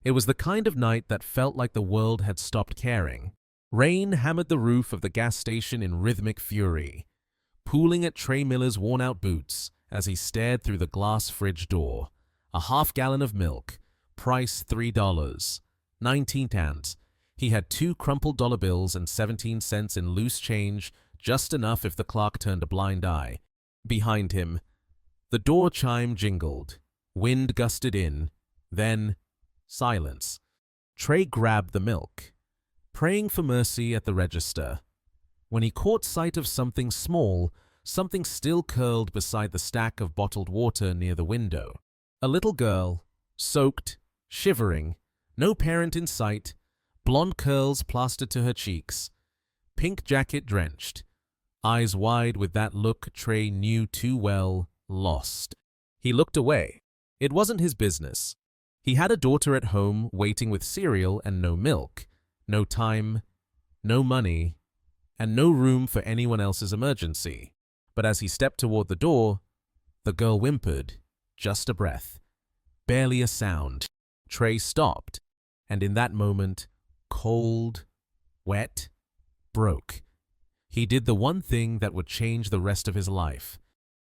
It was the kind of night that felt like the world had stopped caring. Rain hammered the roof of the gas station in rhythmic fury, pooling at Trey Miller's worn-out boots as he stared through the glass fridge door. A half-gallon of milk, price $3. 19 cents. He had 2 crumpled dollar bills and 17 cents in loose change, just enough if the clerk turned a blind eye. Behind him, the door chime jingled. Wind gusted in. Then, silence. Trey grabbed the milk, praying for mercy at the register, when he caught sight of something small, something still curled beside the stack of bottled water near the window. A little girl, soaked, shivering, no parent in sight, blonde curls plastered to her cheeks, pink jacket drenched, eyes wide with that look Trey knew too well, lost. He looked away. It wasn't his business. He had a daughter at home waiting with cereal and no milk, no time, no money, and no room for anyone else's emergency. But as he stepped toward the door, the girl whimpered, just a breath, barely a sound. Trey stopped, and in that moment, cold, wet, broke. He did the one thing that would change the rest of his life.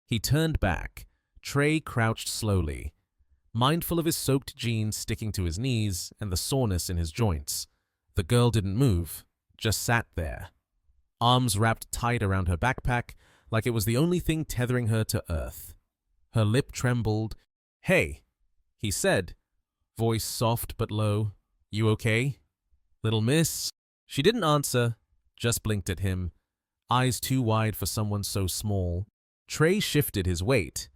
He turned back. Trey crouched slowly, mindful of his soaked jeans sticking to his knees and the soreness in his joints. The girl didn't move, just sat there, arms wrapped tight around her backpack like it was the only thing tethering her to earth. Her lip trembled. "Hey," he said, voice soft but low. "You okay, little miss?" She didn't answer, just blinked at him, eyes too wide for someone so small. Trey shifted his weight,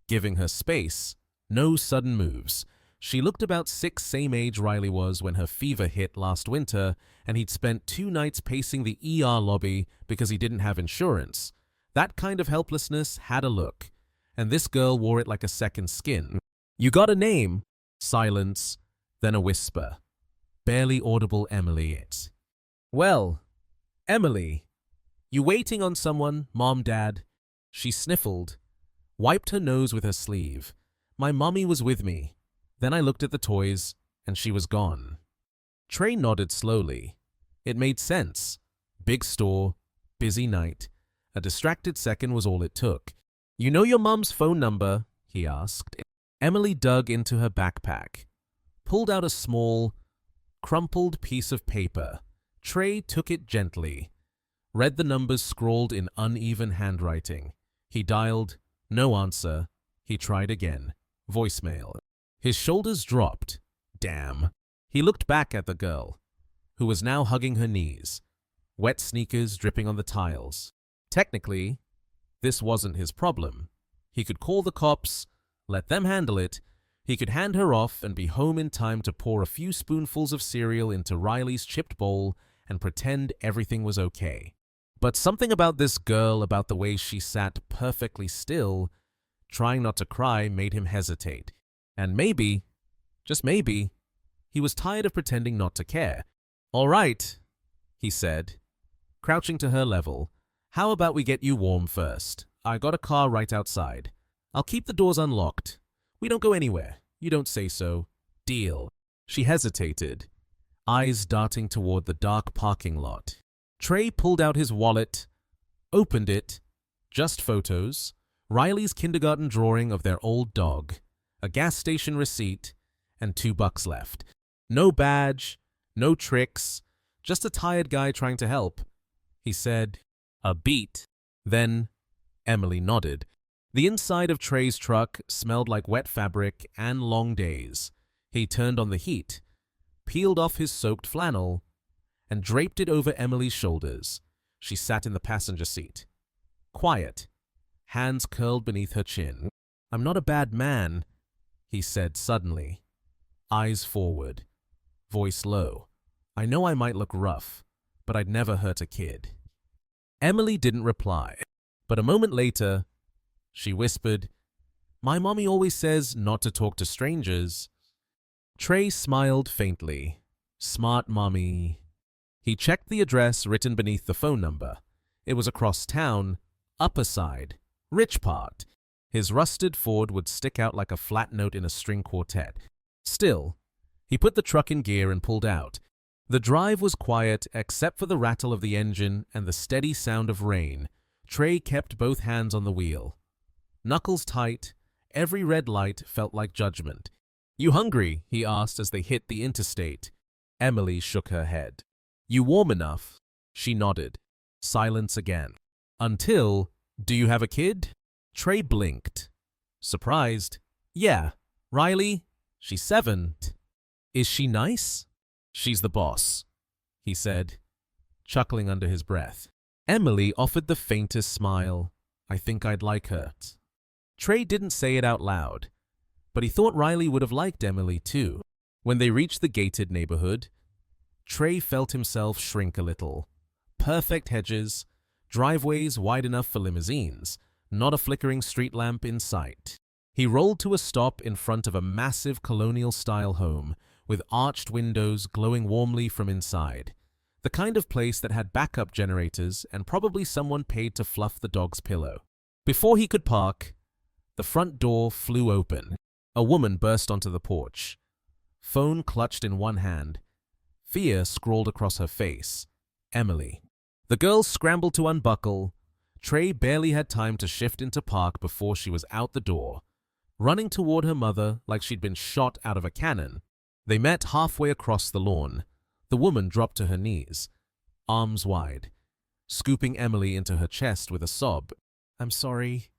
giving her space, no sudden moves. She looked about 6, same age Riley was when her fever hit last winter, and he'd spent 2 nights pacing the ER lobby because he didn't have insurance. That kind of helplessness had a look, and this girl wore it like a second skin. "You got a name?" Silence, then a whisper. Barely audible Emily. "Well, Emily, you waiting on someone, Mom, Dad?" She sniffled, wiped her nose with her sleeve. "My mommy was with me." Then I looked at the toys, and she was gone. Trey nodded slowly. It made sense. Big store, busy night. A distracted second was all it took. "You know your mom's phone number?" he asked. Emily dug into her backpack, pulled out a small, crumpled piece of paper. Trey took it gently, read the numbers scrawled in uneven handwriting. He dialed. No answer. He tried again. Voicemail. His shoulders dropped. Damn. He looked back at the girl, who was now hugging her knees, wet sneakers dripping on the tiles. Technically, this wasn't his problem. He could call the cops, let them handle it. He could hand her off and be home in time to pour a few spoonfuls of cereal into Riley's chipped bowl and pretend everything was okay. But something about this girl, about the way she sat perfectly still, trying not to cry, made him hesitate. And maybe, just maybe, he was tired of pretending not to care. "All right," he said, crouching to her level. "How about we get you warm first? I got a car right outside. I'll keep the doors unlocked. We don't go anywhere. You don't say so. Deal." She hesitated, eyes darting toward the dark parking lot. Trey pulled out his wallet, opened it. Just photos, Riley's kindergarten drawing of their old dog, a gas station receipt, and $2 left. No badge, no tricks, just a tired guy trying to help. He said, "A beat." Then Emily nodded. The inside of Trey's truck smelled like wet fabric and long days. He turned on the heat, peeled off his soaked flannel, and draped it over Emily's shoulders. She sat in the passenger seat, quiet, hands curled beneath her chin. "I'm not a bad man," he said suddenly, eyes forward, voice low. "I know I might look rough, but I'd never hurt a kid." Emily didn't reply, but a moment later, she whispered, "My mommy always says not to talk to strangers." Trey smiled faintly. Smart mommy. He checked the address written beneath the phone number. It was across town, Upper Side, rich part. His rusted Ford would stick out like a flat note in a string quartet. Still, He put the truck in gear and pulled out. The drive was quiet except for the rattle of the engine and the steady sound of rain. Trey kept both hands on the wheel. Knuckles tight, every red light felt like judgment. "You hungry?" he asked as they hit the interstate. Emily shook her head. "You warm enough?" She nodded. Silence again. Until, "Do you have a kid?" Trey blinked. Surprised. "Yeah. Riley? She's 7. Is she nice?" "She's the boss," he said, chuckling under his breath. Emily offered the faintest smile. "I think I'd like her." Trey didn't say it out loud, but he thought Riley would have liked Emily too. When they reached the gated neighborhood, Trey felt himself shrink a little. Perfect hedges, driveways wide enough for limousines, not a flickering street lamp in sight. He rolled to a stop in front of a massive colonial-style home with arched windows glowing warmly from inside. The kind of place that had backup generators and probably someone paid to fluff the dog's pillow. Before he could park, the front door flew open. A woman burst onto the porch. Phone clutched in one hand. Fear scrawled across her face. Emily. The girl scrambled to unbuckle. Trey barely had time to shift into park before she was out the door, running toward her mother like she'd been shot out of a cannon. They met halfway across the lawn. The woman dropped to her knees, arms wide, scooping Emily into her chest with a sob. "I'm sorry."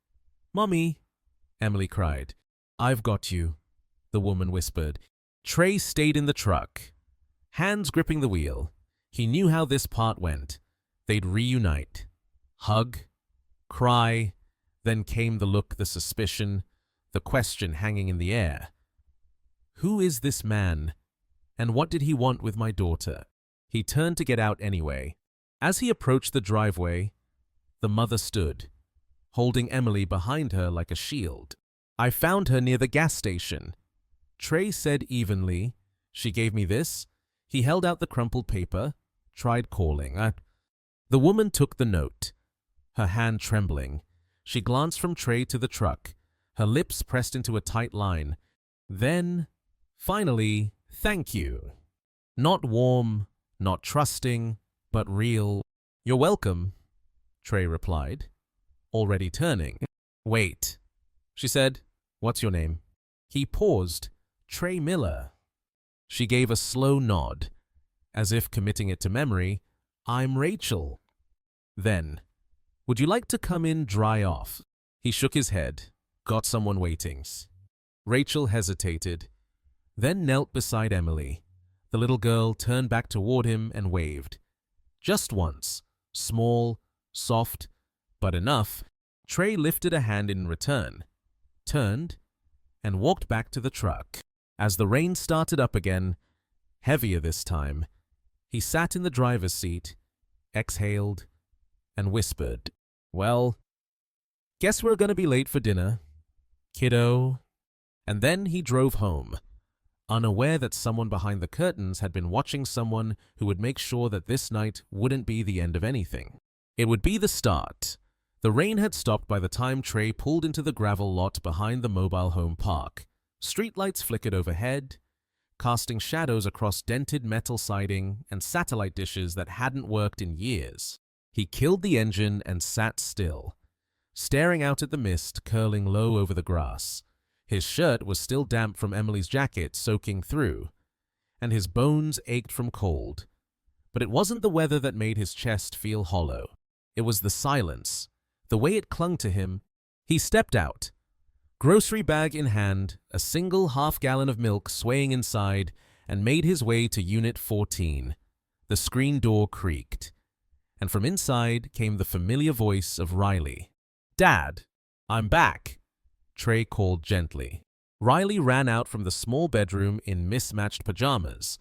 "Mommy," Emily cried. "I've got you," the woman whispered. Trey stayed in the truck, hands gripping the wheel. He knew how this part went. They'd reunite. Hug, cry, then came the look, the suspicion, the question hanging in the air. Who is this man, and what did he want with my daughter? He turned to get out anyway. As he approached the driveway, the mother stood, holding Emily behind her like a shield. "I found her near the gas station," Trey said evenly. "She gave me this." He held out the crumpled paper, tried calling. The woman took the note, her hand trembling. She glanced from Trey to the truck, her lips pressed into a tight line. Then, finally, "Thank you." Not warm, not trusting, but real. "You're welcome," Trey replied, already turning. "Wait," she said. "What's your name?" He paused. "Trey Miller." She gave a slow nod, as if committing it to memory. "I'm Rachel." Then, "Would you like to come in, dry off?" He shook his head. "Got someone waiting." Rachel hesitated, then knelt beside Emily. The little girl turned back toward him and waved. Just once, small, soft, but enough. Trey lifted a hand in return, turned, and walked back to the truck. As the rain started up again, heavier this time, he sat in the driver's seat, exhaled, and whispered, "Well, guess we're gonna be late for dinner, kiddo." And then he drove home, unaware that someone behind the curtains had been watching someone who would make sure that this night wouldn't be the end of anything. It would be the start. The rain had stopped by the time Trey pulled into the gravel lot behind the mobile home park. Streetlights flickered overhead, casting shadows across dented metal siding and satellite dishes that hadn't worked in years. He killed the engine and sat still, staring out at the mist curling low over the grass. His shirt was still damp from Emily's jacket soaking through, and his bones ached from cold. But it wasn't the weather that made his chest feel hollow. It was the silence, the way it clung to him. He stepped out, grocery bag in hand, a single half-gallon of milk swaying inside, and made his way to Unit 14. The screen door creaked, and from inside came the familiar voice of Riley. "Dad, I'm back," Trey called gently. Riley ran out from the small bedroom in mismatched pajamas,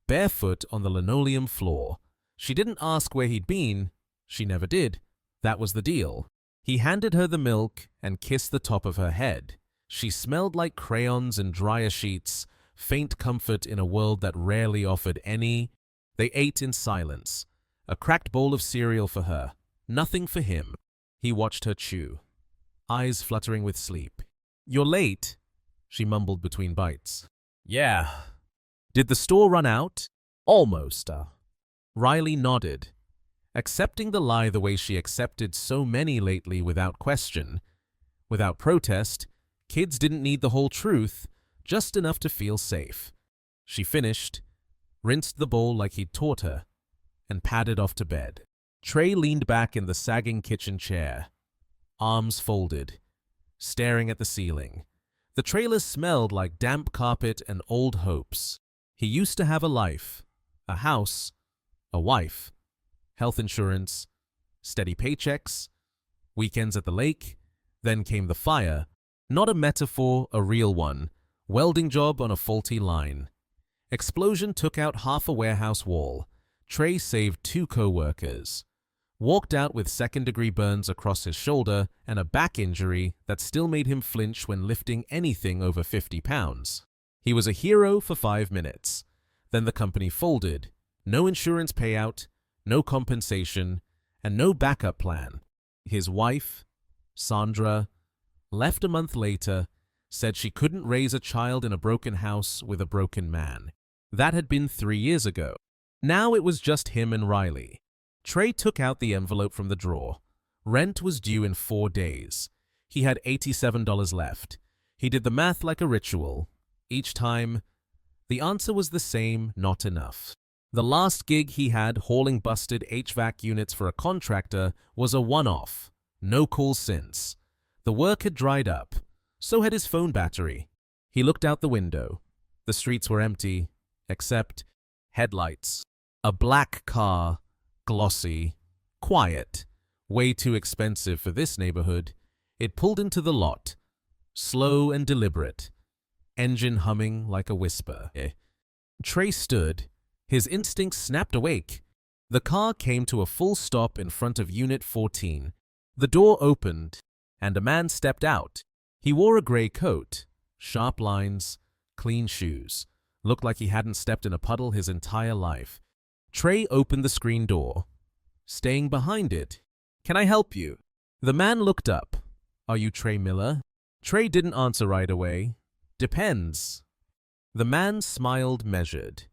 barefoot on the linoleum floor. She didn't ask where he'd been. She never did. That was the deal. He handed her the milk and kissed the top of her head. She smelled like crayons and dryer sheets, faint comfort in a world that rarely offered any. They ate in silence, a cracked bowl of cereal for her, nothing for him. He watched her chew, eyes fluttering with sleep. "You're late," she mumbled between bites. "Yeah." Did the store run out? Almost. Riley nodded, accepting the lie the way she accepted so many lately without question. Without protest, kids didn't need the whole truth, just enough to feel safe. She finished, rinsed the bowl like he'd taught her, and padded off to bed. Trey leaned back in the sagging kitchen chair, arms folded, staring at the ceiling. The trailer smelled like damp carpet and old hopes. He used to have a life, a house, a wife, health insurance, steady paychecks, weekends at the lake. Then came the fire, not a metaphor, a real one, welding job on a faulty line. Explosion took out half a warehouse wall. Trey saved 2 co-workers. Walked out with second-degree burns across his shoulder and a back injury that still made him flinch when lifting anything over 50 pounds. He was a hero for 5 minutes. Then the company folded. No insurance payout, no compensation, and no backup plan. His wife, Sandra, left a month later, said she couldn't raise a child in a broken house with a broken man. That had been 3 years ago. Now it was just him and Riley. Trey took out the envelope from the drawer. Rent was due in 4 days. He had $87 left. He did the math like a ritual. Each time, the answer was the same: not enough. The last gig he had hauling busted HVAC units for a contractor was a one-off. No calls since. The work had dried up. So had his phone battery. He looked out the window. The streets were empty, except headlights. A black car, glossy, quiet, way too expensive for this neighborhood. It pulled into the lot, slow and deliberate, engine humming like a whisper. Trey stood. His instincts snapped awake. The car came to a full stop in front of Unit 14. The door opened, and a man stepped out. He wore a gray coat, sharp lines, clean shoes. Looked like he hadn't stepped in a puddle his entire life. Trey opened the screen door, staying behind it. "Can I help you?" The man looked up. "Are you Trey Miller?" Trey didn't answer right away. "Depends." The man smiled, measured.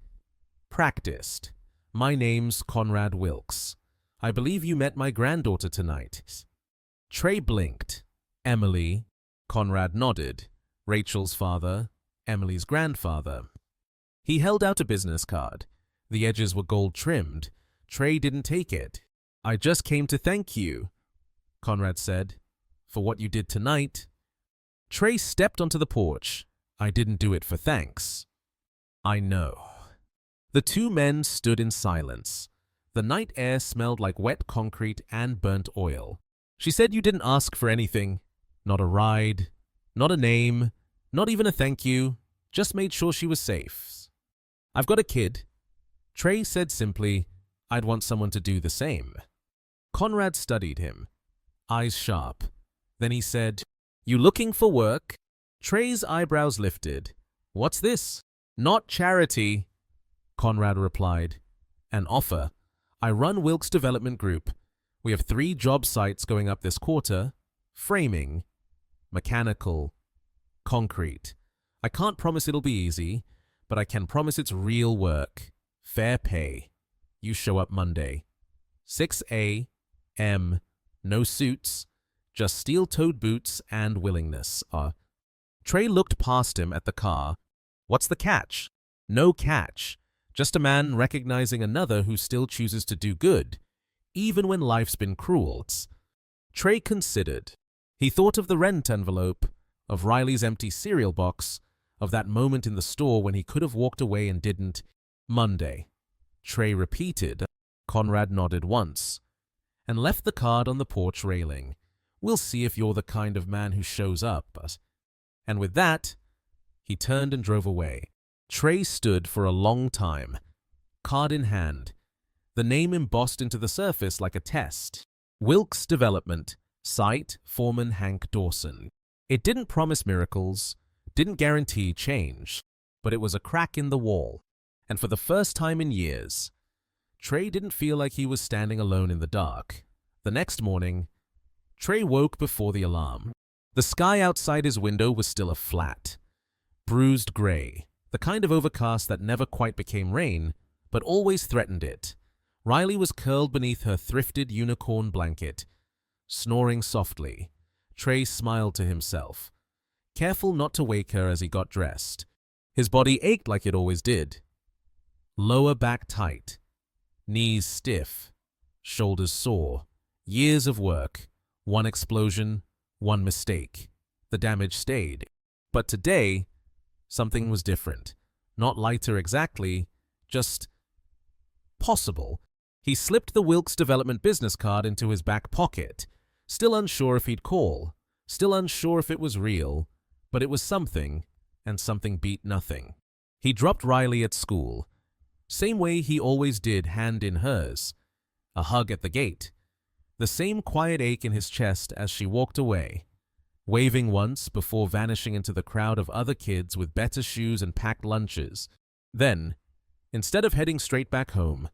"Practiced. My name's Conrad Wilkes. I believe you met my granddaughter tonight." Trey blinked. "Emily." Conrad nodded. "Rachel's father, Emily's grandfather." He held out a business card. The edges were gold-trimmed. Trey didn't take it. "I just came to thank you," Conrad said, "for what you did tonight." Trey stepped onto the porch. "I didn't do it for thanks." "I know." The 2 men stood in silence. The night air smelled like wet concrete and burnt oil. "She said you didn't ask for anything. Not a ride, not a name, not even a thank you. Just made sure she was safe." "I've got a kid." Trey said simply, "I'd want someone to do the same." Conrad studied him, eyes sharp. Then he said, "You looking for work?" Trey's eyebrows lifted. "What's this?" "Not charity," Conrad replied. "An offer. I run Wilkes Development Group. We have 3 job sites going up this quarter. Framing, mechanical, concrete. I can't promise it'll be easy, but I can promise it's real work. Fair pay. You show up Monday. 6 a.m. No suits, just steel-toed boots and willingness." Trey looked past him at the car. "What's the catch?" "No catch. Just a man recognizing another who still chooses to do good, even when life's been cruel." Trey considered. He thought of the rent envelope, of Riley's empty cereal box, of that moment in the store when he could have walked away and didn't. "Monday." Trey repeated. Conrad nodded once, and left the card on the porch railing. "We'll see if you're the kind of man who shows up." And with that, he turned and drove away. Trey stood for a long time, card in hand, the name embossed into the surface like a test. Wilkes Development, site, foreman Hank Dawson. It didn't promise miracles, didn't guarantee change, but it was a crack in the wall. And for the first time in years, Trey didn't feel like he was standing alone in the dark. The next morning, Trey woke before the alarm. The sky outside his window was still a flat, bruised gray. The kind of overcast that never quite became rain, but always threatened it. Riley was curled beneath her thrifted unicorn blanket, snoring softly. Trey smiled to himself, careful not to wake her as he got dressed. His body ached like it always did. Lower back tight, knees stiff, shoulders sore. Years of work, one explosion, one mistake. The damage stayed. But today, something was different. Not lighter exactly, just possible. He slipped the Wilkes Development business card into his back pocket, still unsure if he'd call, still unsure if it was real, but it was something, and something beat nothing. He dropped Riley at school, same way he always did, hand in hers. A hug at the gate. The same quiet ache in his chest as she walked away, waving once before vanishing into the crowd of other kids with better shoes and packed lunches. Then, instead of heading straight back home,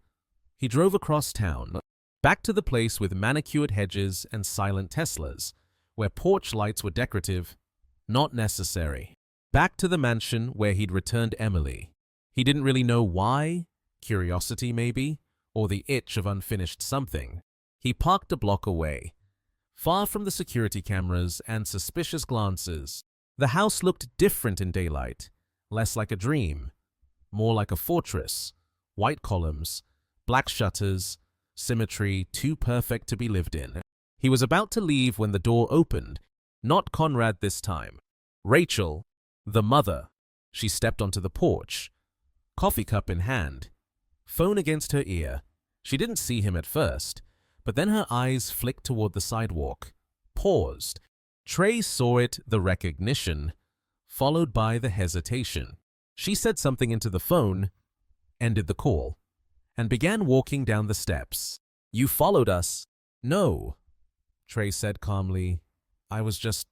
he drove across town, back to the place with manicured hedges and silent Teslas, where porch lights were decorative, not necessary. Back to the mansion where he'd returned Emily. He didn't really know why, curiosity maybe, or the itch of unfinished something. He parked a block away, far from the security cameras and suspicious glances. The house looked different in daylight, less like a dream, more like a fortress. White columns, black shutters, symmetry too perfect to be lived in. He was about to leave when the door opened, not Conrad this time. Rachel, the mother. She stepped onto the porch, coffee cup in hand, phone against her ear. She didn't see him at first, but then her eyes flicked toward the sidewalk, paused. Trey saw it, the recognition, followed by the hesitation. She said something into the phone, ended the call, and began walking down the steps. "You followed us." "No," Trey said calmly. "I was just—"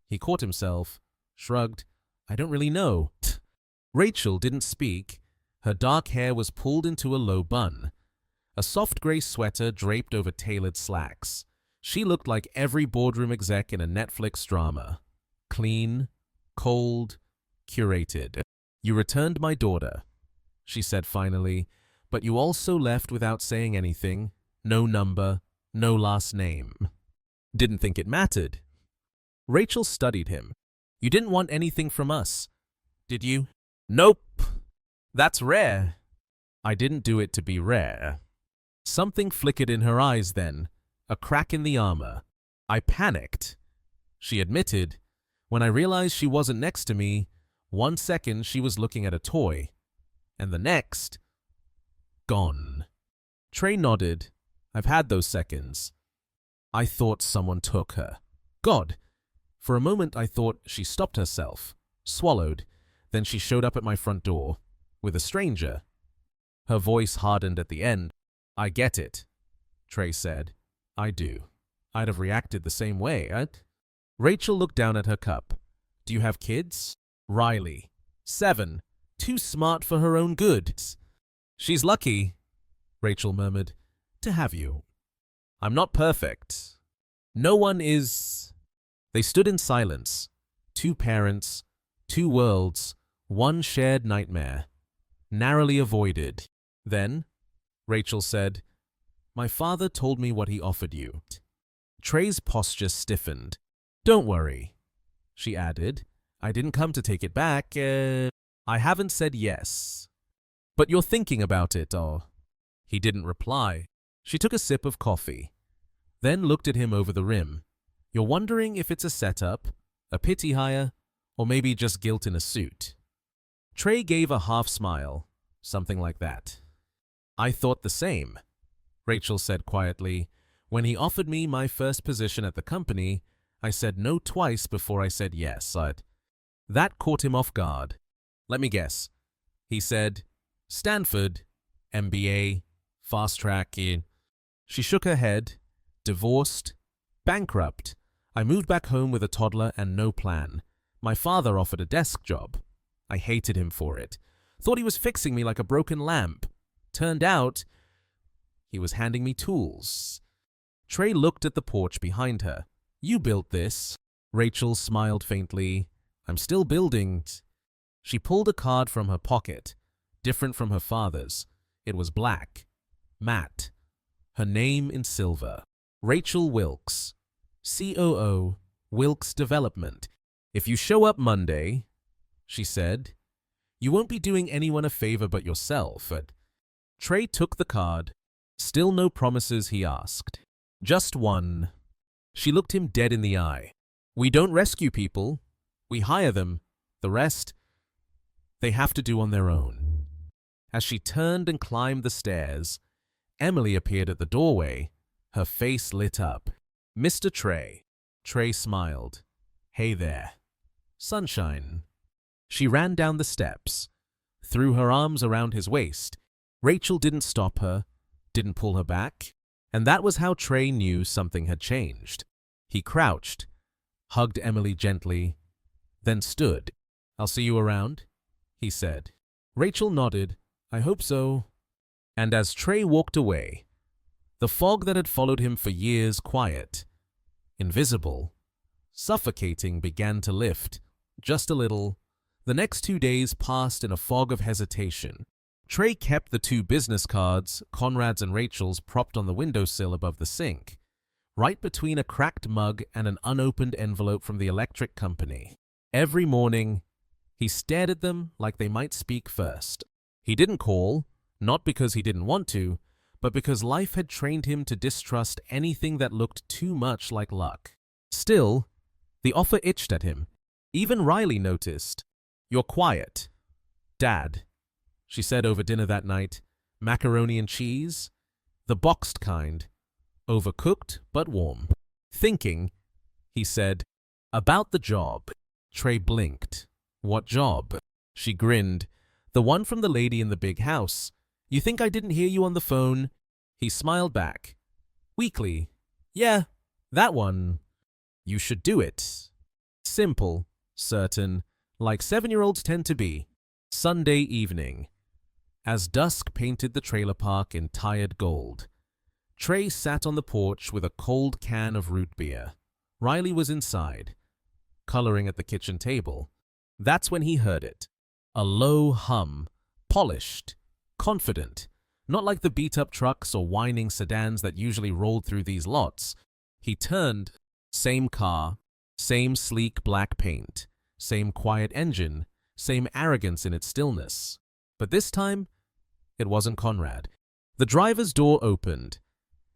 He caught himself, shrugged. "I don't really know." Rachel didn't speak. Her dark hair was pulled into a low bun. A soft gray sweater draped over tailored slacks. She looked like every boardroom exec in a Netflix drama. Clean, cold, curated. "You returned my daughter," she said finally, "but you also left without saying anything. No number, no last name." "Didn't think it mattered." Rachel studied him. "You didn't want anything from us, did you?" "Nope. That's rare." "I didn't do it to be rare." Something flickered in her eyes then, a crack in the armor. "I panicked," she admitted. "When I realized she wasn't next to me, one second she was looking at a toy, and the next, gone." Trey nodded. "I've had those seconds. I thought someone took her. God! For a moment I thought she stopped herself, swallowed. Then she showed up at my front door, with a stranger." Her voice hardened at the end. "I get it," Trey said. "I do. I'd have reacted the same way, Rachel looked down at her cup. "Do you have kids?" "Riley. 7. Too smart for her own good." "She's lucky," Rachel murmured, "to have you." "I'm not perfect." "No one is." They stood in silence. Two parents, two worlds, one shared nightmare, narrowly avoided. Then, Rachel said, "My father told me what he offered you." Trey's posture stiffened. "Don't worry," she added. "I didn't come to take it back. I haven't said yes. But you're thinking about it, or—" He didn't reply. She took a sip of coffee, then looked at him over the rim. "You're wondering if it's a setup, a pity hire, or maybe just guilt in a suit?" Trey gave a half smile, something like that. "I thought the same," Rachel said quietly. "When he offered me my first position at the company, I said no twice before I said yes. That caught him off guard. Let me guess. He said, Stanford, MBA, fast track in." She shook her head. "Divorced, bankrupt. I moved back home with a toddler and no plan. My father offered a desk job. I hated him for it. Thought he was fixing me like a broken lamp. Turned out, he was handing me tools." Trey looked at the porch behind her. "You built this." Rachel smiled faintly. "I'm still building." She pulled a card from her pocket, different from her father's. It was black, matte, her name in silver. Rachel Wilkes, COO, Wilkes Development. If you show up Monday, she said, you won't be doing anyone a favor but yourself. Trey took the card. Still no promises, he asked. Just one. She looked him dead in the eye. We don't rescue people. We hire them. The rest, they have to do on their own. As she turned and climbed the stairs, Emily appeared at the doorway, her face lit up. Mr. Trey. Trey smiled. Hey there. Sunshine. She ran down the steps, threw her arms around his waist. Rachel didn't stop her, didn't pull her back, and that was how Trey knew something had changed. He crouched, hugged Emily gently, then stood. I'll see you around, he said. Rachel nodded. I hope so. And as Trey walked away, the fog that had followed him for years quiet, invisible, suffocating began to lift, just a little. The next 2 days passed in a fog of hesitation. Trey kept the 2 business cards, Conrad's and Rachel's, propped on the windowsill above the sink, right between a cracked mug and an unopened envelope from the electric company. Every morning, he stared at them like they might speak first. He didn't call, not because he didn't want to, but because life had trained him to distrust anything that looked too much like luck. Still, the offer itched at him. Even Riley noticed. You're quiet. Dad, she said over dinner that night. Macaroni and cheese? The boxed kind. Overcooked, but warm. Thinking, he said, about the job. Trey blinked. What job? She grinned. The one from the lady in the big house. You think I didn't hear you on the phone? He smiled back. Weakly. Yeah, that one. You should do it. Simple, certain, like 7-year-olds tend to be. Sunday evening. As dusk painted the trailer park in tired gold, Trey sat on the porch with a cold can of root beer. Riley was inside, coloring at the kitchen table. That's when he heard it. A low hum, polished, confident, not like the beat-up trucks or whining sedans that usually rolled through these lots. He turned. Same car, same sleek black paint, same quiet engine, same arrogance in its stillness. But this time, it wasn't Conrad. The driver's door opened,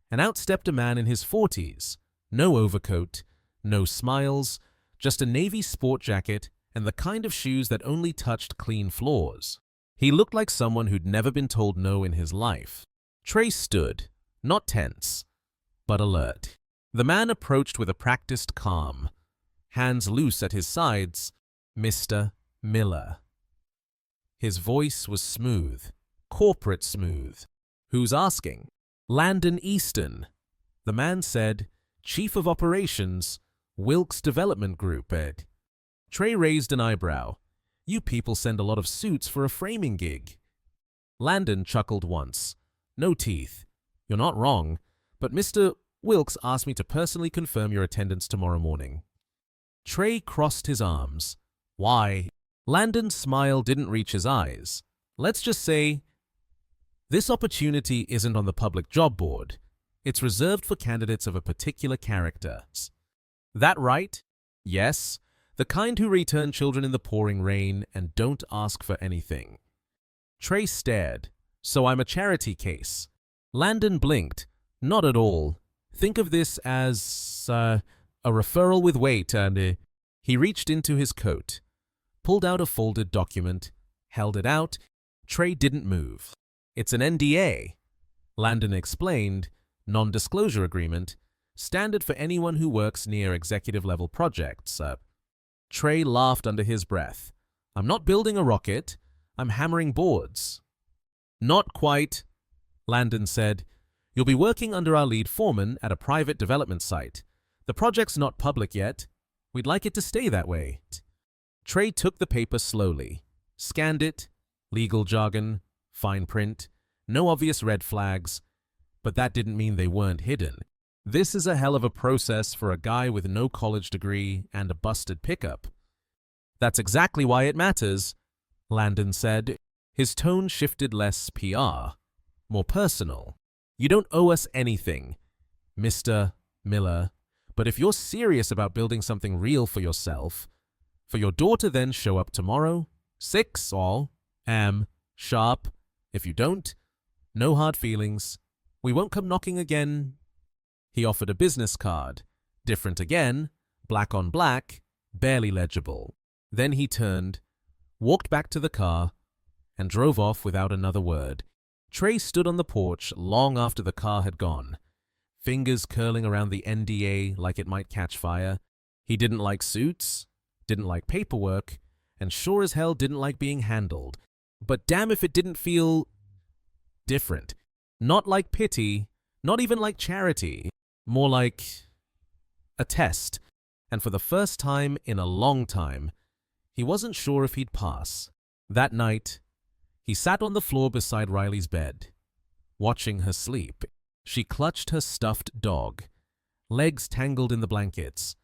and out stepped a man in his 40s. No overcoat, no smiles, just a navy sport jacket and the kind of shoes that only touched clean floors. He looked like someone who'd never been told no in his life. Trey stood, not tense, but alert. The man approached with a practiced calm, hands loose at his sides. Mr. Miller. His voice was smooth, corporate smooth. Who's asking? Landon Easton. The man said, Chief of Operations, Wilkes Development Group, Ed. Trey raised an eyebrow. You people send a lot of suits for a framing gig. Landon chuckled once. No teeth. You're not wrong, but Mr. Wilkes asked me to personally confirm your attendance tomorrow morning. Trey crossed his arms. Why? Landon's smile didn't reach his eyes. Let's just say, this opportunity isn't on the public job board. It's reserved for candidates of a particular character. That right? Yes, the kind who return children in the pouring rain and don't ask for anything. Trey stared. So I'm a charity case. Landon blinked. Not at all. Think of this as a referral with weight, and he reached into his coat, pulled out a folded document, held it out. Trey didn't move. It's an NDA, Landon explained, non-disclosure agreement, standard for anyone who works near executive-level projects. Trey laughed under his breath. I'm not building a rocket. I'm hammering boards. Not quite, Landon said. You'll be working under our lead foreman at a private development site. The project's not public yet. We'd like it to stay that way. Trey took the paper slowly, scanned it, legal jargon, fine print, no obvious red flags, but that didn't mean they weren't hidden. This is a hell of a process for a guy with no college degree and a busted pickup. That's exactly why it matters. Landon said. His tone shifted less PR, more personal. You don't owe us anything, Mr. Miller, but if you're serious about building something real for yourself, for your daughter, then show up tomorrow, 6 all, sharp. If you don't, no hard feelings. We won't come knocking again. He offered a business card, different again, black on black, barely legible. Then he turned, walked back to the car, and drove off without another word. Trey stood on the porch long after the car had gone, fingers curling around the NDA like it might catch fire. He didn't like suits, didn't like paperwork, and sure as hell didn't like being handled. But damn if it didn't feel different. Not like pity, not even like charity, more like a test. And for the first time in a long time, he wasn't sure if he'd pass. That night, he sat on the floor beside Riley's bed, watching her sleep. She clutched her stuffed dog, legs tangled in the blankets,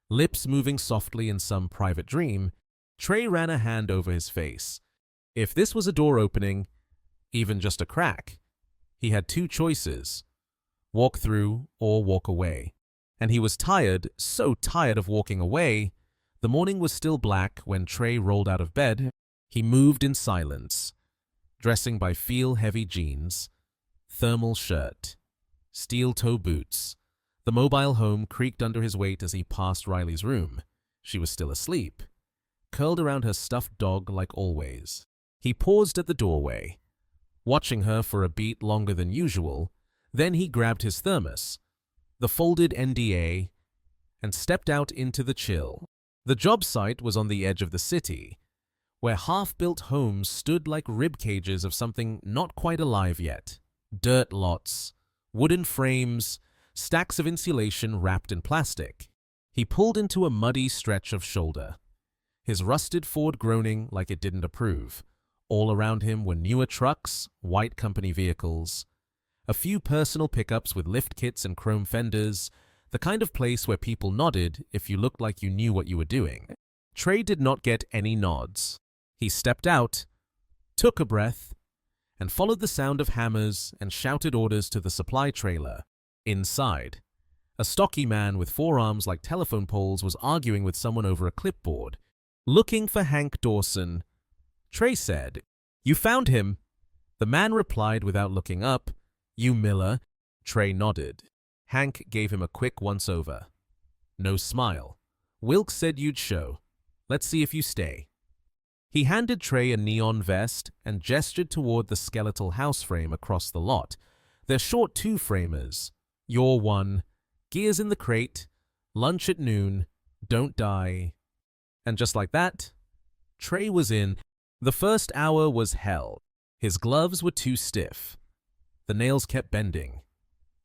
lips moving softly in some private dream. Trey ran a hand over his face. If this was a door opening, even just a crack, he had 2 choices: walk through or walk away. And he was tired, so tired of walking away. The morning was still black when Trey rolled out of bed. He moved in silence, dressing by feel-heavy jeans, thermal shirt, steel-toe boots. The mobile home creaked under his weight as he passed Riley's room. She was still asleep, curled around her stuffed dog like always. He paused at the doorway, watching her for a beat longer than usual. Then he grabbed his thermos, the folded NDA, and stepped out into the chill. The job site was on the edge of the city, where half-built homes stood like rib cages of something not quite alive yet. Dirt lots, wooden frames, stacks of insulation wrapped in plastic. He pulled into a muddy stretch of shoulder, his rusted Ford groaning like it didn't approve. All around him were newer trucks, white company vehicles, a few personal pickups with lift kits and chrome fenders, the kind of place where people nodded if you looked like you knew what you were doing. Trey did not get any nods. He stepped out, took a breath, and followed the sound of hammers and shouted orders to the supply trailer. Inside, a stocky man with forearms like telephone poles was arguing with someone over a clipboard. Looking for Hank Dawson, Trey said. You found him? The man replied without looking up. You Miller? Trey nodded. Hank gave him a quick once-over. No smile. Wilkes said you'd show. Let's see if you stay. He handed Trey a neon vest and gestured toward the skeletal house frame across the lot. They're short 2-framers. You're one. Gears in the crate. Lunch at noon. Don't die. And just like that, Trey was in. The first hour was hell. His gloves were too stiff. The nails kept bending,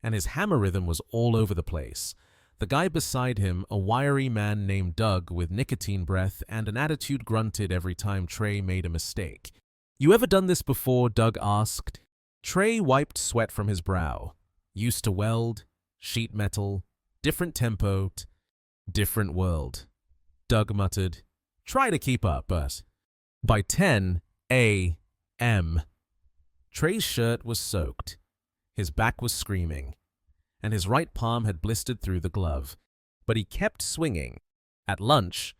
and his hammer rhythm was all over the place. The guy beside him, a wiry man named Doug with nicotine breath and an attitude, grunted every time Trey made a mistake. You ever done this before? Doug asked. Trey wiped sweat from his brow. Used to weld, sheet metal, different tempo, different world. Doug muttered, try to keep up, but by 10 a.m., Trey's shirt was soaked, his back was screaming, and his right palm had blistered through the glove. But he kept swinging. At lunch,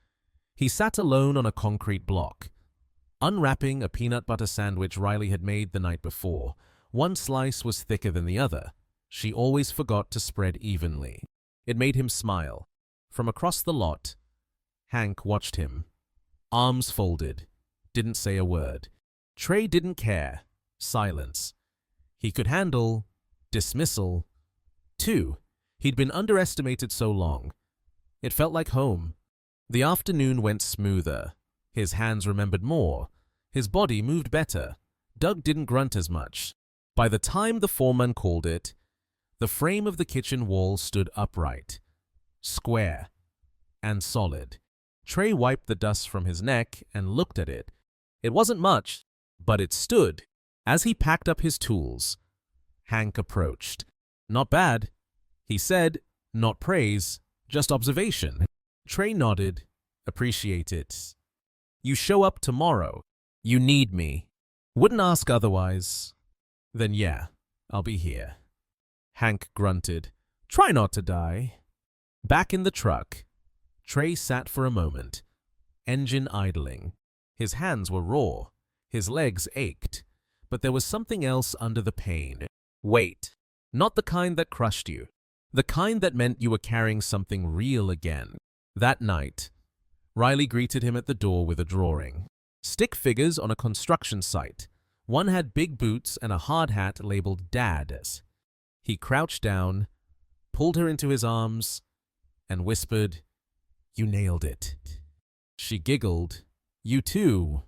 he sat alone on a concrete block, unwrapping a peanut butter sandwich Riley had made the night before. One slice was thicker than the other. She always forgot to spread evenly. It made him smile. From across the lot, Hank watched him, arms folded, didn't say a word. Trey didn't care. Silence. He could handle dismissal. 2. He'd been underestimated so long. It felt like home. The afternoon went smoother. His hands remembered more. His body moved better. Doug didn't grunt as much. By the time the foreman called it, the frame of the kitchen wall stood upright, square, and solid. Trey wiped the dust from his neck and looked at it. It wasn't much, but it stood. As he packed up his tools, Hank approached. Not bad, he said, not praise, just observation. Trey nodded. Appreciate it. You show up tomorrow. You need me. Wouldn't ask otherwise. Then yeah, I'll be here. Hank grunted. Try not to die. Back in the truck, Trey sat for a moment, engine idling. His hands were raw, his legs ached, but there was something else under the pain. Weight. Not the kind that crushed you. The kind that meant you were carrying something real again. That night, Riley greeted him at the door with a drawing. Stick figures on a construction site. One had big boots and a hard hat labeled Dad. He crouched down, pulled her into his arms, and whispered, "You nailed it." She giggled, "You too."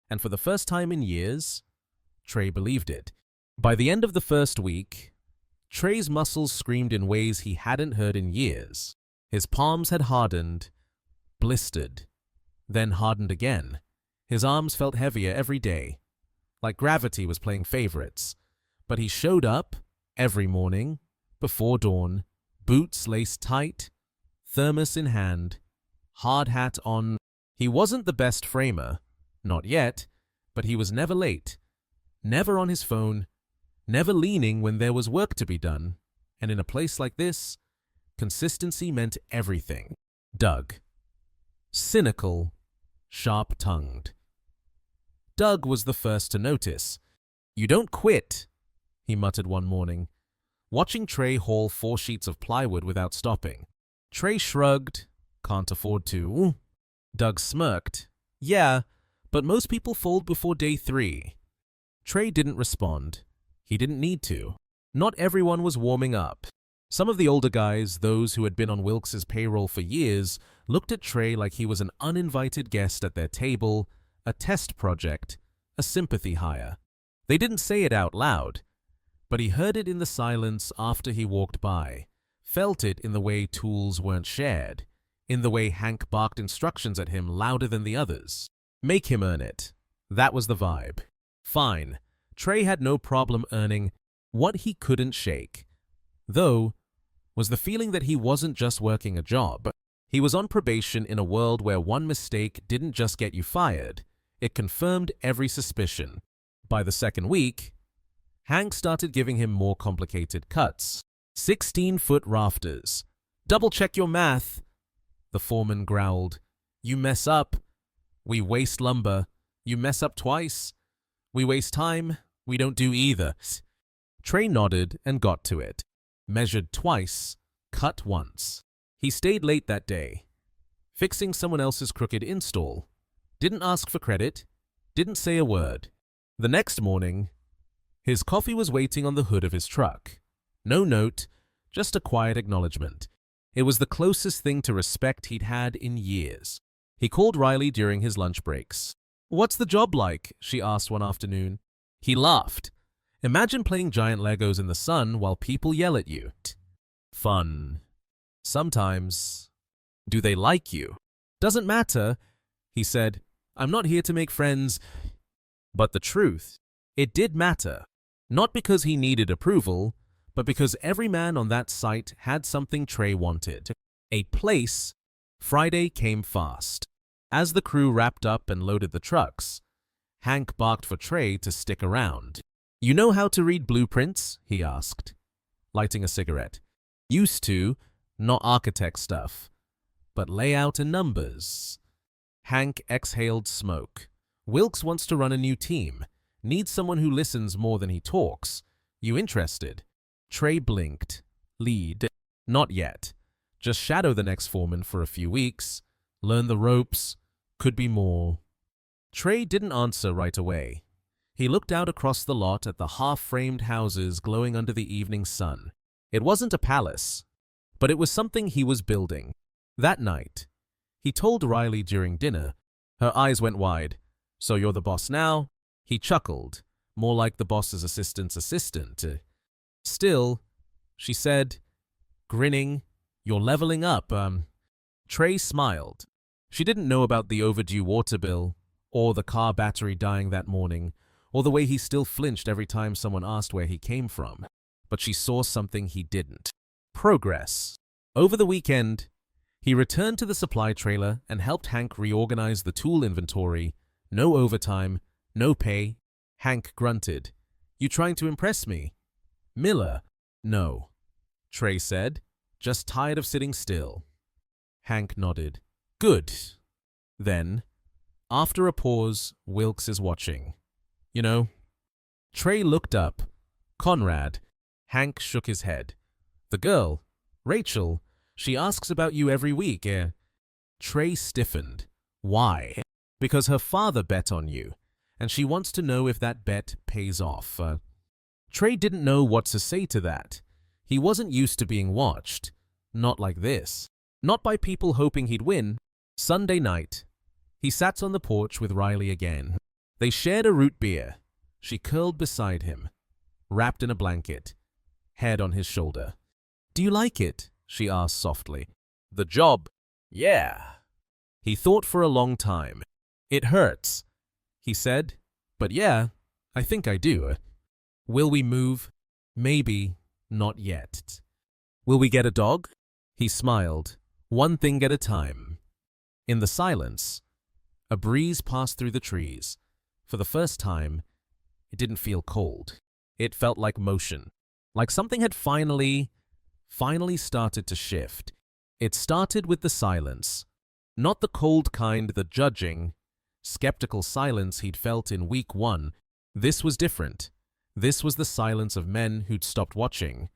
And for the first time in years, Trey believed it. By the end of the first week, Trey's muscles screamed in ways he hadn't heard in years. His palms had hardened, blistered, then hardened again. His arms felt heavier every day, like gravity was playing favorites. But he showed up every morning, before dawn, boots laced tight, thermos in hand, hard hat on. He wasn't the best framer, not yet, but he was never late, never on his phone, never leaning when there was work to be done. And in a place like this, consistency meant everything. Doug. Cynical, sharp-tongued. Doug was the first to notice. "You don't quit," he muttered one morning, watching Trey haul 4 sheets of plywood without stopping. Trey shrugged. "Can't afford to." Doug smirked. "Yeah, but most people fold before day 3. Trey didn't respond. He didn't need to. Not everyone was warming up. Some of the older guys, those who had been on Wilkes's payroll for years, looked at Trey like he was an uninvited guest at their table, a test project, a sympathy hire. They didn't say it out loud, but he heard it in the silence after he walked by, felt it in the way tools weren't shared, in the way Hank barked instructions at him louder than the others. Make him earn it. That was the vibe. Fine. Trey had no problem earning. What he couldn't shake, though, was the feeling that he wasn't just working a job. He was on probation in a world where one mistake didn't just get you fired. It confirmed every suspicion. By the second week, Hank started giving him more complicated cuts. 16-foot rafters. "Double-check your math," the foreman growled. "You mess up, we waste lumber. You mess up twice, we waste time. We don't do either." Trey nodded and got to it. Measured twice, cut once. He stayed late that day, fixing someone else's crooked install. Didn't ask for credit, didn't say a word. The next morning, his coffee was waiting on the hood of his truck. No note, just a quiet acknowledgement. It was the closest thing to respect he'd had in years. He called Riley during his lunch breaks. "What's the job like?" she asked one afternoon. He laughed. "Imagine playing giant Legos in the sun while people yell at you." "Fun. Sometimes." "Do they like you?" "Doesn't matter," he said. "I'm not here to make friends." But the truth, it did matter. Not because he needed approval, but because every man on that site had something Trey wanted. A place. Friday came fast. As the crew wrapped up and loaded the trucks, Hank barked for Trey to stick around. "You know how to read blueprints?" he asked, lighting a cigarette. "Used to, not architect stuff, but layout and numbers." Hank exhaled smoke. "Wilkes wants to run a new team. Needs someone who listens more than he talks. You interested?" Trey blinked. "Lead?" "Not yet. Just shadow the next foreman for a few weeks. Learn the ropes. Could be more." Trey didn't answer right away. He looked out across the lot at the half-framed houses glowing under the evening sun. It wasn't a palace, but it was something he was building. That night, he told Riley during dinner. Her eyes went wide. "So you're the boss now?" He chuckled, more like the boss's assistant's assistant. "Still," she said, grinning, "you're leveling up." Trey smiled. She didn't know about the overdue water bill, or the car battery dying that morning, or the way he still flinched every time someone asked where he came from. But she saw something he didn't. Progress. Over the weekend, he returned to the supply trailer and helped Hank reorganize the tool inventory. No overtime, No pay. Hank grunted. You trying to impress me? Miller. No. Trey said, just tired of sitting still. Hank nodded. Good. Then, after a pause, Wilkes is watching. You know? Trey looked up. Conrad. Hank shook his head. The girl, Rachel, she asks about you every week. Trey stiffened. Why? Because her father bet on you, and she wants to know if that bet pays off. Trey didn't know what to say to that. He wasn't used to being watched. Not like this. Not by people hoping he'd win. Sunday night. He sat on the porch with Riley again. They shared a root beer. She curled beside him, wrapped in a blanket, head on his shoulder. Do you like it? She asked softly. The job? Yeah. He thought for a long time. It hurts, he said. But yeah, I think I do. Will we move? Maybe, not yet. Will we get a dog? He smiled, one thing at a time. In the silence, a breeze passed through the trees. For the first time, it didn't feel cold. It felt like motion, like something had finally started to shift. It started with the silence, not the cold kind, the judging, skeptical silence he'd felt in week 1. This was different. This was the silence of men who'd stopped watching,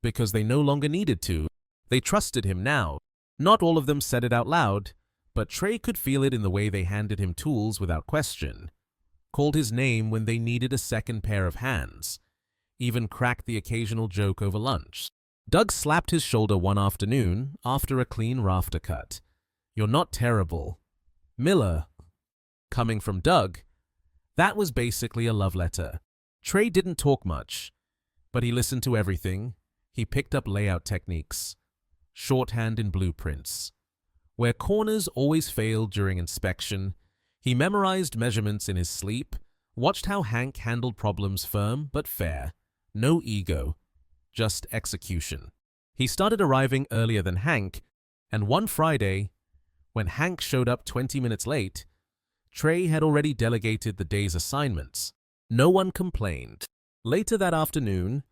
because they no longer needed to. They trusted him now. Not all of them said it out loud, but Trey could feel it in the way they handed him tools without question, called his name when they needed a second pair of hands, even cracked the occasional joke over lunch. Doug slapped his shoulder one afternoon after a clean rafter cut. You're not terrible. Miller. Coming from Doug, that was basically a love letter. Trey didn't talk much, but he listened to everything. He picked up layout techniques, shorthand and blueprints. Where corners always failed during inspection, he memorized measurements in his sleep, watched how Hank handled problems firm but fair. No ego, just execution. He started arriving earlier than Hank, and one Friday, when Hank showed up 20 minutes late, Trey had already delegated the day's assignments. No one complained. Later that afternoon,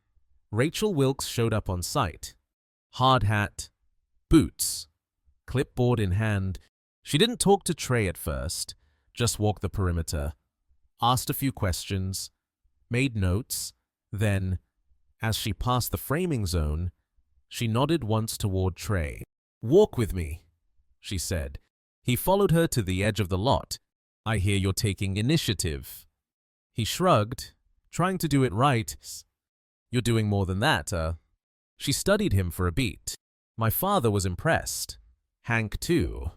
Rachel Wilkes showed up on site. Hard hat, boots, clipboard in hand. She didn't talk to Trey at first, just walked the perimeter, asked a few questions, made notes. Then, as she passed the framing zone, she nodded once toward Trey. Walk with me, she said. He followed her to the edge of the lot. I hear you're taking initiative. He shrugged, trying to do it right. You're doing more than that, She studied him for a beat. My father was impressed. Hank too.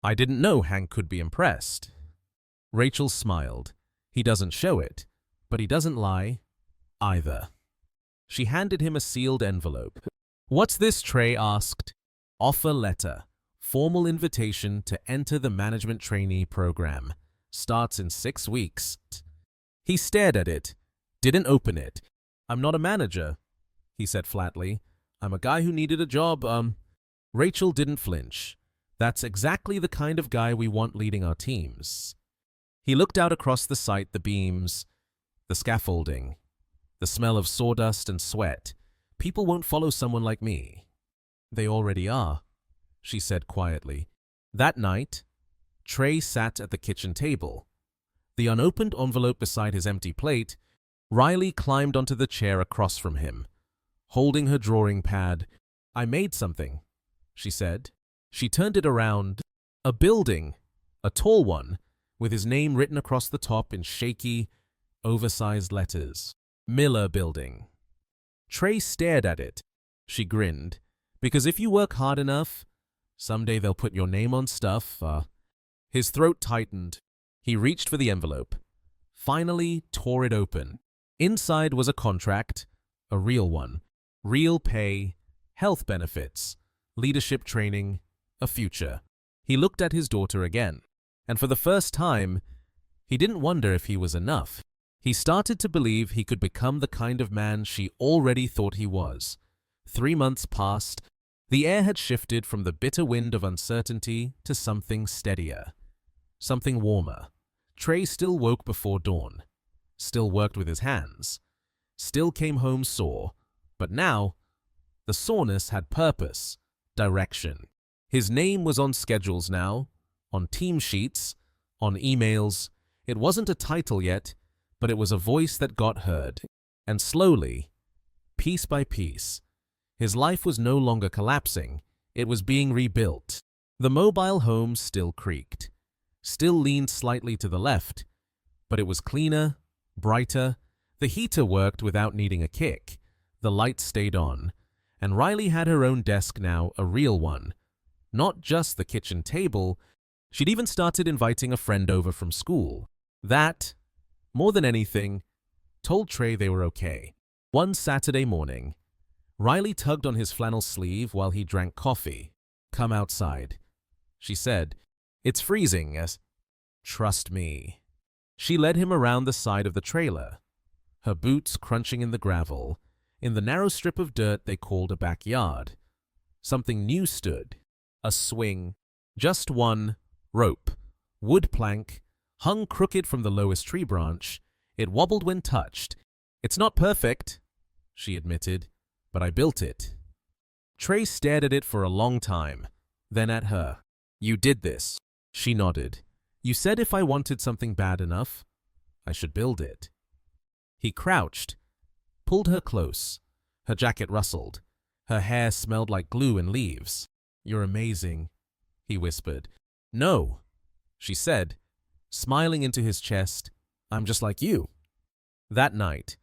I didn't know Hank could be impressed. Rachel smiled. He doesn't show it, but he doesn't lie either. She handed him a sealed envelope. What's this? Trey asked. Offer letter. Formal invitation to enter the management trainee program. Starts in 6 weeks. He stared at it, didn't open it. I'm not a manager, he said flatly. I'm a guy who needed a job. Rachel didn't flinch. That's exactly the kind of guy we want leading our teams. He looked out across the site, the beams, the scaffolding, the smell of sawdust and sweat. People won't follow someone like me. They already are, she said quietly. That night, Trey sat at the kitchen table. The unopened envelope beside his empty plate, Riley climbed onto the chair across from him, holding her drawing pad. I made something, she said. She turned it around. A building, a tall one, with his name written across the top in shaky, oversized letters. Miller Building. Trey stared at it. She grinned. Because if you work hard enough, someday they'll put your name on stuff. His throat tightened. He reached for the envelope, finally tore it open. Inside was a contract, a real one. Real pay, health benefits, leadership training, a future. He looked at his daughter again, and for the first time, he didn't wonder if he was enough. He started to believe he could become the kind of man she already thought he was. 3 months passed. The air had shifted from the bitter wind of uncertainty to something steadier, something warmer. Trey still woke before dawn, still worked with his hands, still came home sore, but now the soreness had purpose, direction. His name was on schedules now, on team sheets, on emails. It wasn't a title yet, but it was a voice that got heard. And slowly, piece by piece, his life was no longer collapsing, it was being rebuilt. The mobile home still creaked, still leaned slightly to the left, but it was cleaner, brighter. The heater worked without needing a kick. The lights stayed on, and Riley had her own desk now, a real one. Not just the kitchen table. She'd even started inviting a friend over from school. That, more than anything, told Trey they were okay. One Saturday morning, Riley tugged on his flannel sleeve while he drank coffee. "Come outside," she said. "It's freezing." "Trust me." She led him around the side of the trailer, her boots crunching in the gravel, in the narrow strip of dirt they called a backyard. Something new stood. A swing. Just one. Rope. Wood plank. Hung crooked from the lowest tree branch. It wobbled when touched. "It's not perfect," she admitted, "but I built it." Trey stared at it for a long time, then at her. "You did this." She nodded. "You said if I wanted something bad enough, I should build it." He crouched, pulled her close. Her jacket rustled. Her hair smelled like glue and leaves. "You're amazing," he whispered. "No," she said, smiling into his chest. "I'm just like you." That night,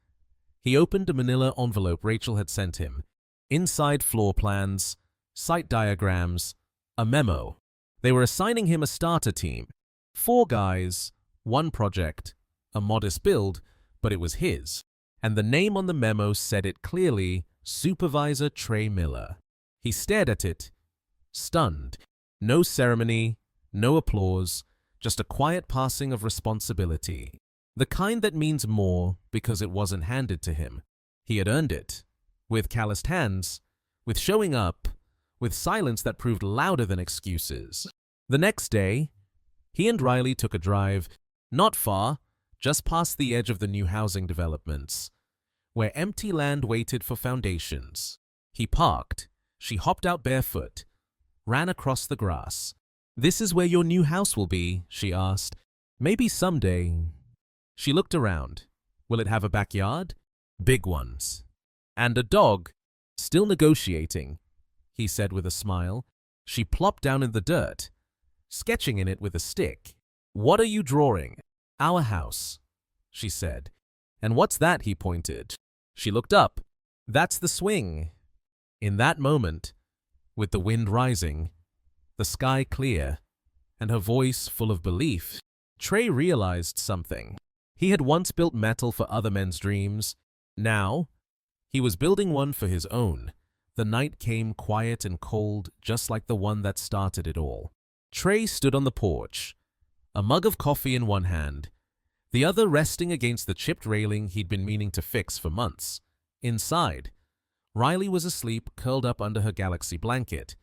he opened a manila envelope Rachel had sent him. Inside, floor plans, site diagrams, a memo. They were assigning him a starter team. 4 guys, 1 project, a modest build, but it was his. And the name on the memo said it clearly, Supervisor Trey Miller. He stared at it, stunned. No ceremony, no applause, just a quiet passing of responsibility. The kind that means more because it wasn't handed to him. He had earned it. With calloused hands, with showing up, with silence that proved louder than excuses. The next day, he and Riley took a drive, not far, just past the edge of the new housing developments, where empty land waited for foundations. He parked. She hopped out barefoot, ran across the grass. "This is where your new house will be?" she asked. "Maybe someday." She looked around. "Will it have a backyard?" "Big ones." "And a dog?" "Still negotiating," he said with a smile. She plopped down in the dirt, sketching in it with a stick. "What are you drawing?" "Our house," she said. "And what's that?" he pointed. She looked up. "That's the swing." In that moment, with the wind rising, the sky clear, and her voice full of belief, Trey realized something. He had once built metal for other men's dreams. Now, he was building one for his own. The night came quiet and cold, just like the one that started it all. Trey stood on the porch, a mug of coffee in one hand, the other resting against the chipped railing he'd been meaning to fix for months. Inside, Riley was asleep, curled up under her galaxy blanket,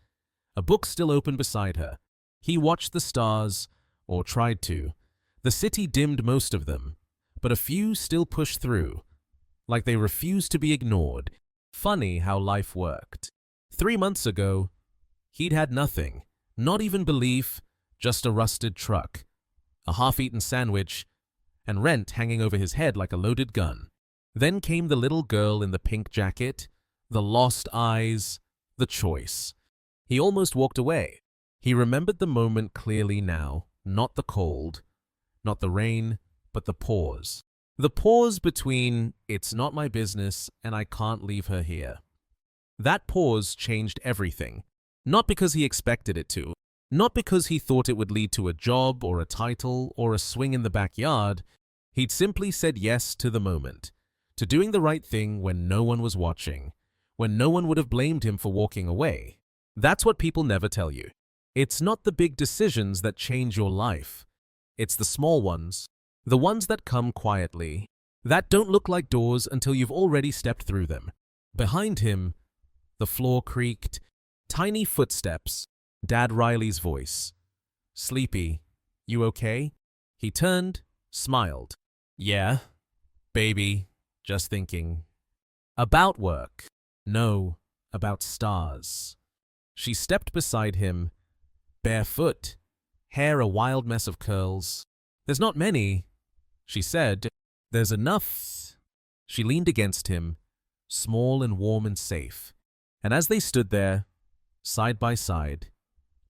a book still open beside her. He watched the stars, or tried to. The city dimmed most of them, but a few still pushed through, like they refused to be ignored. Funny how life worked. 3 months ago, he'd had nothing, not even belief, just a rusted truck, a half-eaten sandwich, and rent hanging over his head like a loaded gun. Then came the little girl in the pink jacket, the lost eyes, the choice. He almost walked away. He remembered the moment clearly now, not the cold, not the rain, but the pause. The pause between, "It's not my business and I can't leave her here." That pause changed everything. Not because he expected it to, not because he thought it would lead to a job or a title or a swing in the backyard. He'd simply said yes to the moment, to doing the right thing when no one was watching, when no one would have blamed him for walking away. That's what people never tell you. It's not the big decisions that change your life. It's the small ones. The ones that come quietly, that don't look like doors until you've already stepped through them. Behind him, the floor creaked. Tiny footsteps. Dad Riley's voice. "Sleepy, you okay?" He turned, smiled. Yeah, baby, just thinking. About work. No, about stars. She stepped beside him, barefoot, hair a wild mess of curls. There's not many, she said. There's enough. She leaned against him, small and warm and safe. And as they stood there, side by side,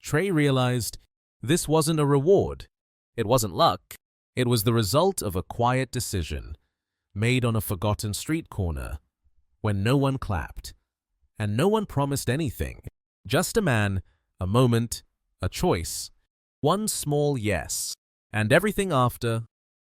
Trey realized this wasn't a reward. It wasn't luck. It was the result of a quiet decision made on a forgotten street corner when no one clapped and no one promised anything. Just a man, a moment, a choice, one small yes, and everything after